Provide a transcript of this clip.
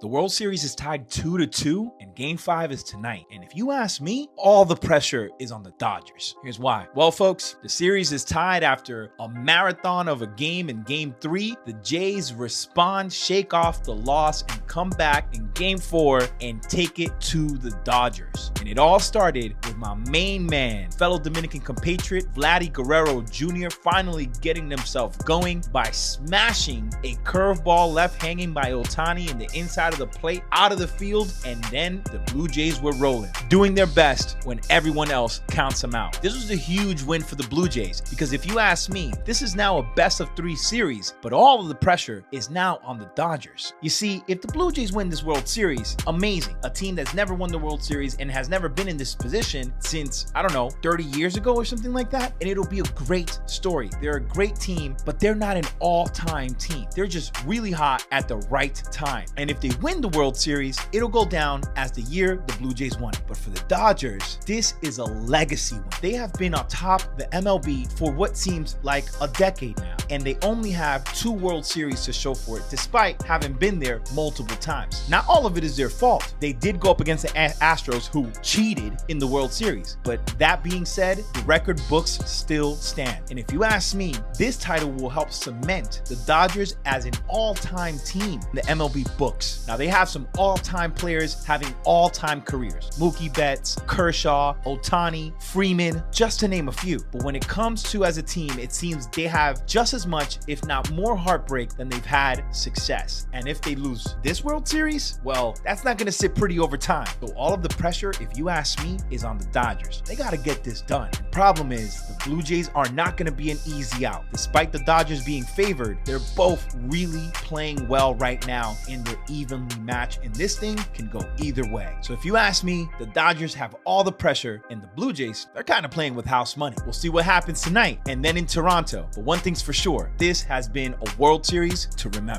The World Series is tied 2-2, and Game 5 is tonight. And if you ask me, all the pressure is on the Dodgers. Here's why. Well, folks, the series is tied after a marathon of a game in Game 3. The Jays respond, shake off the loss, and come back in Game 4 and take it to the Dodgers. And it all started with my main man, fellow Dominican compatriot Vladdy Guerrero Jr. finally getting themselves going by smashing a curveball left hanging by Ohtani in the inside of the plate out of the field, and then the Blue Jays were rolling, doing their best when everyone else counts them out. This was a huge win for the Blue Jays because if you ask me, this is now a best-of-3 series, but all of the pressure is now on the Dodgers. You see, if the Blue Jays win this World Series, amazing. A team that's never won the World Series and has never been in this position since, I don't know, 30 years ago or something like that, and it'll be a great story. They're a great team, but they're not an all-time team. They're just really hot at the right time. And if they win the World Series, it'll go down as the year the Blue Jays won it. But for the Dodgers, this is a legacy win. They have been atop the MLB for what seems like a decade now, and they only have 2 World Series to show for it, despite having been there multiple times. Not all of it is their fault. They did go up against the Astros, who cheated in the World Series. But that being said, the record books still stand. And if you ask me, this title will help cement the Dodgers as an all-time team in the MLB books. Now, they have some all-time players having all-time careers. Mookie Betts, Kershaw, Ohtani, Freeman, just to name a few. But when it comes to as a team, it seems they have just as much, if not more heartbreak than they've had success. And if they lose this World Series, well, that's not going to sit pretty over time. So all of the pressure, if you ask me, is on the Dodgers. They got to get this done. The problem is the Blue Jays are not going to be an easy out. Despite the Dodgers being favored, they're both really playing well right now, and they're evenly matched, and this thing can go either way. So if you ask me, the Dodgers have all the pressure, and the Blue Jays, they're kind of playing with house money. We'll see what happens tonight and then in Toronto. But one thing's for sure, this has been a World Series to remember.